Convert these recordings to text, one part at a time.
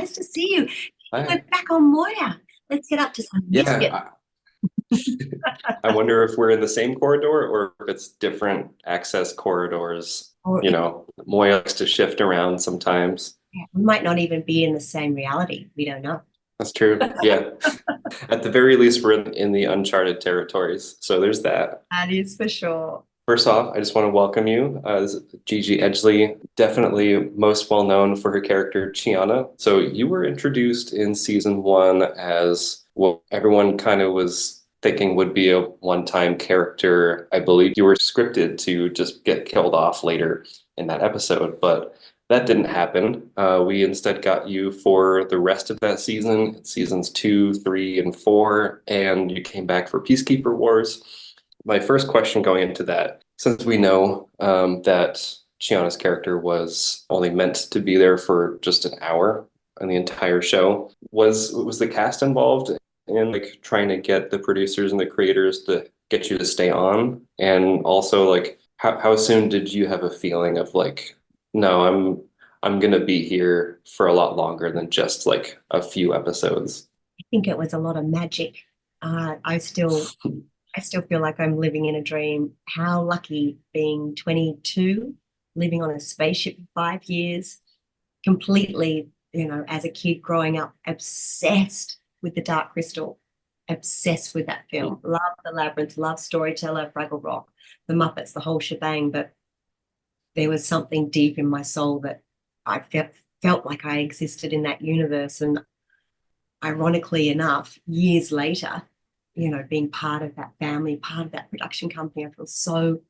Nice to see you. Hi. We're back on Moya. Let's get up to some mischief. Yeah, I wonder if we're in the same corridor or if it's different access corridors. Or Moya likes to shift around sometimes. we might not even be in the same reality. We don't know. That's true. Yeah. At the very least, we're in the uncharted territories. So there's that. That is for sure. First off, I just want to welcome you. This is Gigi Edgley, definitely most well known for her character Chiana. So you were introduced in season one as what everyone kind of was thinking would be a one-time character. I believe you were scripted to just get killed off later in that episode, but that didn't happen. We instead got you for the rest of that season, seasons two, three, and four, and you came back for Peacekeeper Wars. My first question going into that, since we know that Chiana's character was only meant to be there for just an hour in the entire show, was the cast involved in like trying to get the producers and the creators to get you to stay on? And also like how soon did you have a feeling of like, no, I'm gonna be here for a lot longer than just like a few episodes? I think it was a lot of magic. I still feel like I'm living in a dream. How lucky being 22, living on a spaceship for 5 years, completely, as a kid growing up, obsessed with the Dark Crystal, obsessed with that film. Love The Labyrinth, love Storyteller, Fraggle Rock, The Muppets, the whole shebang. But there was something deep in my soul that I felt like I existed in that universe. And ironically enough, years later, being part of that family, part of that production company, I feel so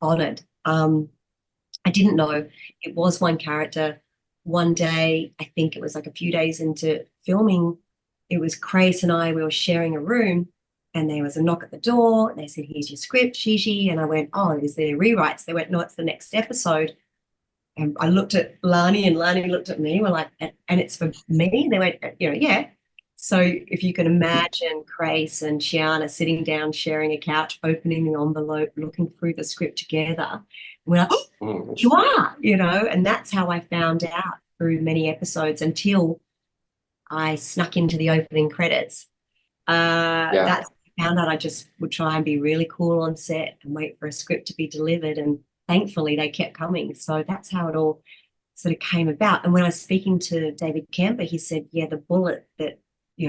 honored. I didn't know it was one character. One day, I think it was like a few days into filming, it was Grace and I, we were sharing a room, and there was a knock at the door. And they said, "Here's your script, Gigi." And I went, "Oh, is there rewrites?" They went, "No, it's the next episode." And I looked at Lani, and Lani looked at me. We're like, "And it's for me?" They went, "Yeah." So if you can imagine Grace and Chiana sitting down, sharing a couch, opening the envelope, looking through the script together, and we're like, "Oh, you are," and that's how I found out through many episodes until I snuck into the opening credits. Yeah. That's how I found out. I just would try and be really cool on set and wait for a script to be delivered. And thankfully they kept coming. So that's how it all sort of came about. And when I was speaking to David Kemper, he said, yeah, the bullet that,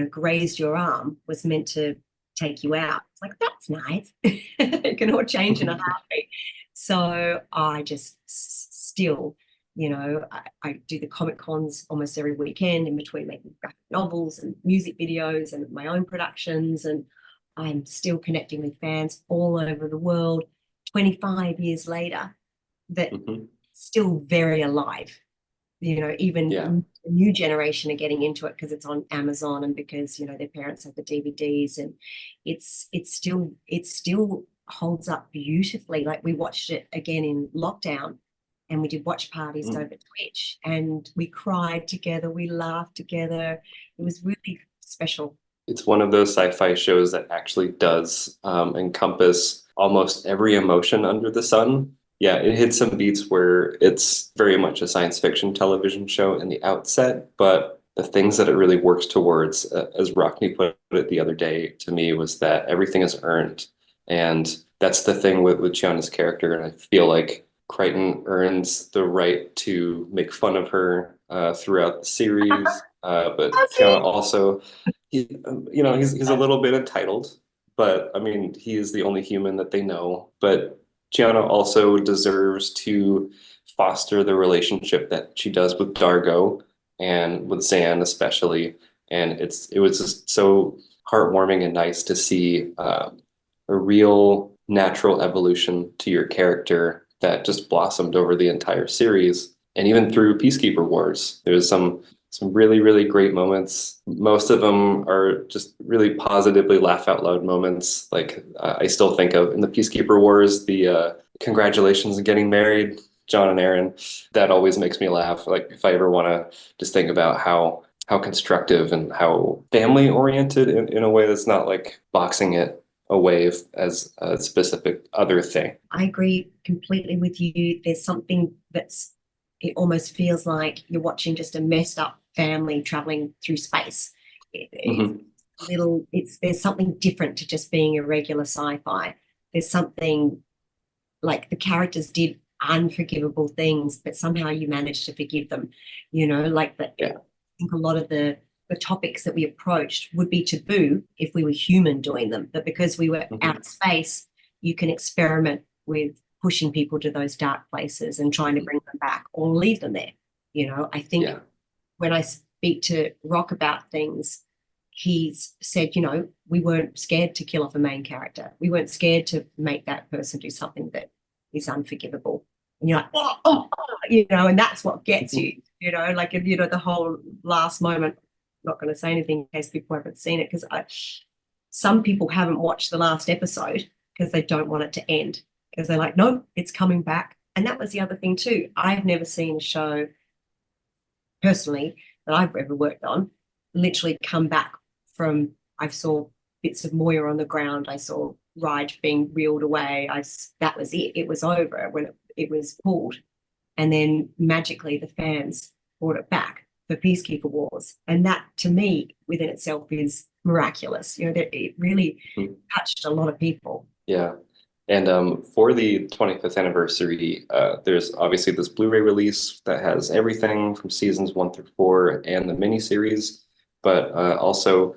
grazed your arm was meant to take you out. It's like, that's nice. It can all change in a heartbeat. So I just still, I do the Comic Cons almost every weekend in between making graphic novels and music videos and my own productions. And I'm still connecting with fans all over the world 25 years later, that still very alive. Even Yeah. the new generation are getting into it because it's on Amazon and because, their parents have the DVDs, and it still holds up beautifully. Like we watched it again in lockdown, and we did watch parties over Twitch, and we cried together, we laughed together. It was really special. It's one of those sci-fi shows that actually does encompass almost every emotion under the sun. Yeah, it hits some beats where it's very much a science fiction television show in the outset, but the things that it really works towards, as Rockney put it the other day to me, was that everything is earned. And that's the thing with Chiana's character. And I feel like Crichton earns the right to make fun of her throughout the series. But Chiana also, he's a little bit entitled, but I mean, he is the only human that they know. But Chiana also deserves to foster the relationship that she does with Dargo and with Zan especially. And it was just so heartwarming and nice to see a real natural evolution to your character that just blossomed over the entire series. And even through Peacekeeper Wars, there's some really, really great moments. Most of them are just really positively laugh out loud moments. Like I still think of in the Peacekeeper Wars, the congratulations on getting married, John and Aaron. That always makes me laugh. Like if I ever want to just think about how constructive and how family oriented in a way that's not like boxing it away as a specific other thing. I agree completely with you. There's something it almost feels like you're watching just a messed up family traveling through space. Mhm. There's something different to just being a regular sci-fi. There's something like the characters did unforgivable things, but somehow you managed to forgive them. Like I think a lot of the topics that we approached would be taboo if we were human doing them, but because we were out of space, you can experiment with pushing people to those dark places and trying to bring them back or leave them there. I think when I speak to Rock about things, he's said, we weren't scared to kill off a main character. We weren't scared to make that person do something that is unforgivable. And you're like, and that's what gets you, like, the whole last moment. I'm not going to say anything in case people haven't seen it, because some people haven't watched the last episode because they don't want it to end, because they're like, no, it's coming back. And that was the other thing too. I've never seen a show personally that I've ever worked on literally come back from, I saw bits of Moya on the ground, I saw Ride being reeled away, that was it was over when it was pulled, and then magically the fans brought it back for Peacekeeper Wars, and that to me within itself is miraculous. It really touched a lot of people. And for the 25th anniversary, there's obviously this Blu-ray release that has everything from seasons 1 through 4 and the miniseries, but also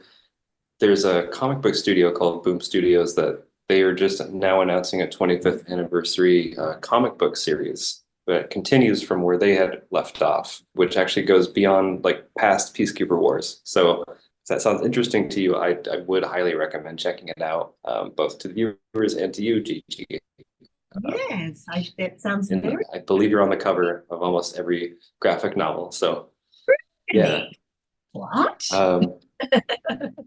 there's a comic book studio called Boom Studios that they are just now announcing a 25th anniversary comic book series that continues from where they had left off, which actually goes beyond, like, past Peacekeeper Wars. So if that sounds interesting to you, I would highly recommend checking it out, both to the viewers and to you, Gigi. Yes, that sounds very. I believe you're on the cover of almost every graphic novel. So yeah. What?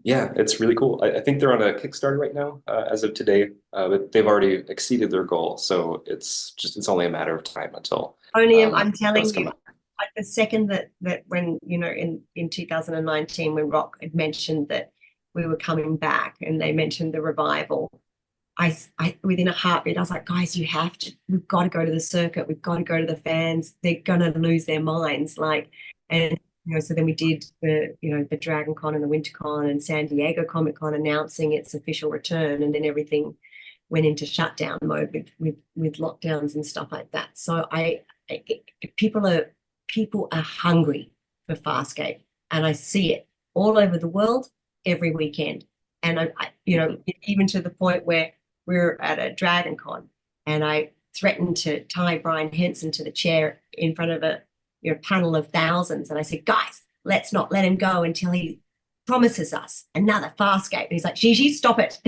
Yeah, it's really cool. I think they're on a Kickstarter right now, as of today, but they've already exceeded their goal. So it's only a matter of time until I'm telling those come you, out. like the second that when, in 2019, when Rock had mentioned that we were coming back and they mentioned the revival, I within a heartbeat, I was like, guys, we've got to go to the circuit. We've got to go to the fans. They're going to lose their minds. And so then we did the Dragon Con and the Winter Con and San Diego Comic Con announcing its official return, and then everything went into shutdown mode with lockdowns and stuff like that. So people are hungry for Farscape, and I see it all over the world every weekend. And I even to the point where we're at a Dragon Con and I threatened to tie Brian Henson to the chair in front of a panel of thousands, and I said, guys, let's not let him go until he promises us another Farscape. And he's like, Gigi, stop it.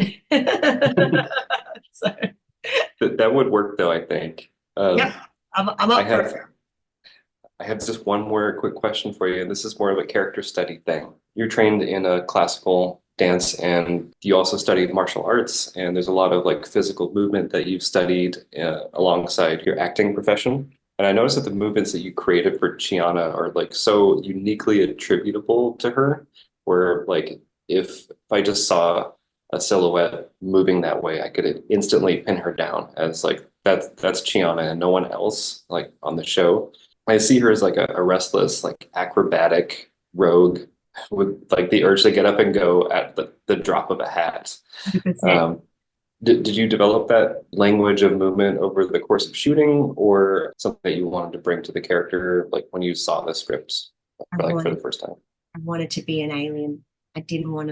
So that would work, though, I think. Yep, I'm up for it. I have just one more quick question for you, and this is more of a character study thing. You're trained in a classical dance, and you also studied martial arts, and there's a lot of, like, physical movement that you've studied alongside your acting profession. And I noticed that the movements that you created for Chiana are, like, so uniquely attributable to her, where, like, if I just saw a silhouette moving that way, I could instantly pin her down as, like, that's Chiana and no one else, like, on the show. I see her as, like, a restless, like, acrobatic rogue with, like, the urge to get up and go at the drop of a hat. Did you develop that language of movement over the course of shooting, or something that you wanted to bring to the character, like, when you saw the script for the first time? I wanted to be an alien. I didn't want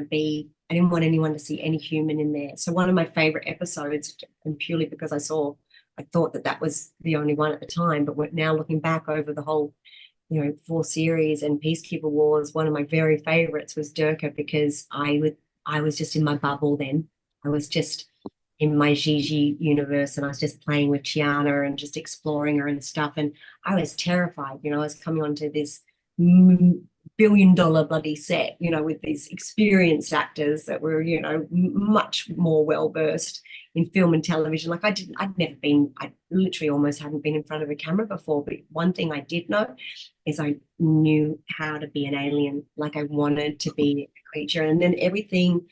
anyone to see any human in there. So one of my favorite episodes, and purely because I thought that was the only one at the time, but we're now looking back over the whole 4 series and Peacekeeper Wars, one of my very favorites was Durka, because I was just in my bubble then. I was just in my Gigi universe, and I was just playing with Chiana and just exploring her and stuff. And I was terrified. I was coming onto this billion-dollar bloody set, with these experienced actors that were, much more well-versed in film and television. Like I literally almost hadn't been in front of a camera before. But one thing I did know is I knew how to be an alien. Like I wanted to be a creature. And then everything,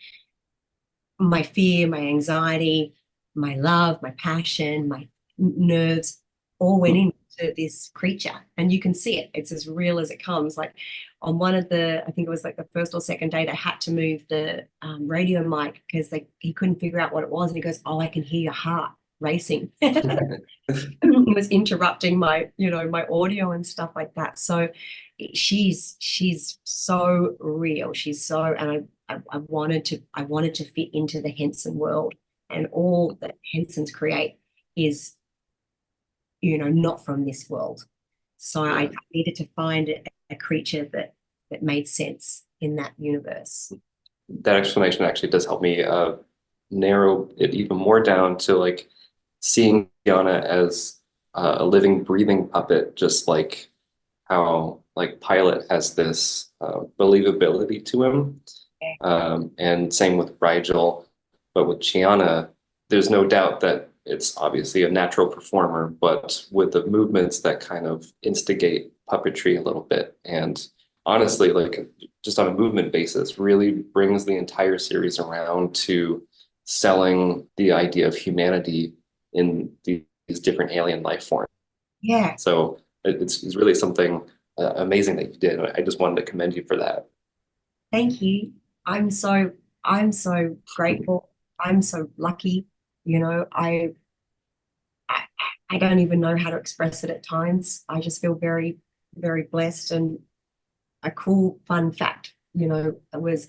my fear, my anxiety, my love, my passion, my nerves, all went into this creature, and you can see it. It's as real as it comes. Like on one of the, I think it was like the first or second day, they had to move the radio mic because he couldn't figure out what it was. And he goes, "Oh, I can hear your heart racing." It was interrupting my, my audio and stuff like that. So she's so real. She's so, and I wanted to fit into the Henson world, and all that Hensons create is, not from this world. So Yeah. I needed to find a creature that made sense in that universe. That explanation actually does help me narrow it even more down to like seeing Chiana as a living, breathing puppet, just like how like Pilot has this believability to him. And same with Rigel. But with Chiana, there's no doubt that it's obviously a natural performer, but with the movements that kind of instigate puppetry a little bit. And honestly, like just on a movement basis, really brings the entire series around to selling the idea of humanity in these different alien life forms. Yeah. So it's really something amazing that you did. I just wanted to commend you for that. Thank you. I'm so grateful. I'm so lucky. I I don't even know how to express it at times. I just feel very, very blessed. And a cool, fun fact, it was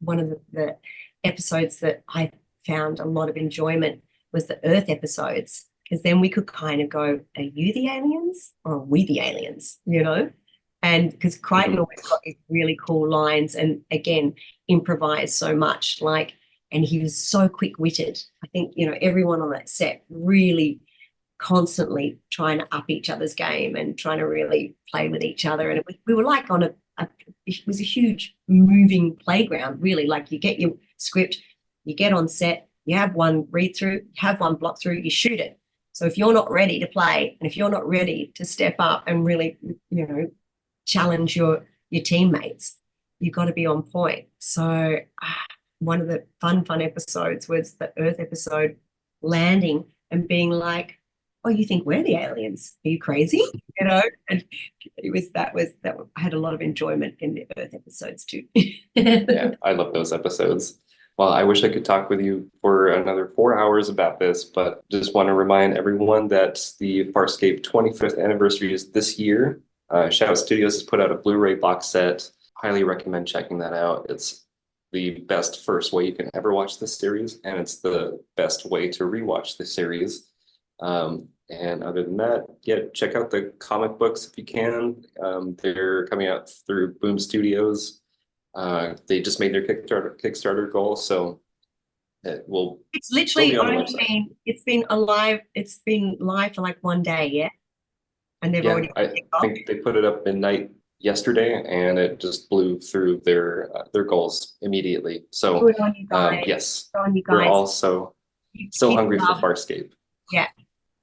one of the episodes that I found a lot of enjoyment was the Earth episodes, because then we could kind of go, are you the aliens or are we the aliens, And because Crichton always got these really cool lines and, again, improvised so much, and he was so quick-witted. I think, everyone on that set really constantly trying to up each other's game and trying to really play with each other. And we were like on it was a huge moving playground, really. Like, you get your script, you get on set, you have one read through, you have one block through, you shoot it. So if you're not ready to play, and if you're not ready to step up and really, challenge your teammates, you've got to be on point. So one of the fun episodes was the Earth episode, landing and being like, oh, you think we're the aliens? Are you crazy? And that I had a lot of enjoyment in the Earth episodes too. Yeah, I love those episodes. Well, I wish I could talk with you for another 4 hours about this, but just want to remind everyone that the Farscape 25th anniversary is this year. Shout Studios has put out a Blu-ray box set. Highly recommend checking that out. It's the best first way you can ever watch this series, and it's the best way to rewatch the series. And other than that, yeah, check out the comic books if you can. They're coming out through Boom Studios. They just made their Kickstarter goal, so it will. It's literally it's been live for like one day, yeah. And they've already. I think they put it up midnight yesterday, and it just blew through their goals immediately. So good on you guys. yes, Good on you we're guys. also so hungry for Farscape. Yeah.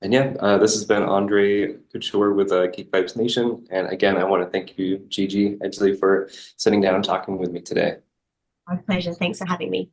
And yeah, this has been Andre Couture with Geek Vibes Nation. And again, I want to thank you, Gigi Edgley, for sitting down and talking with me today. My pleasure. Thanks for having me.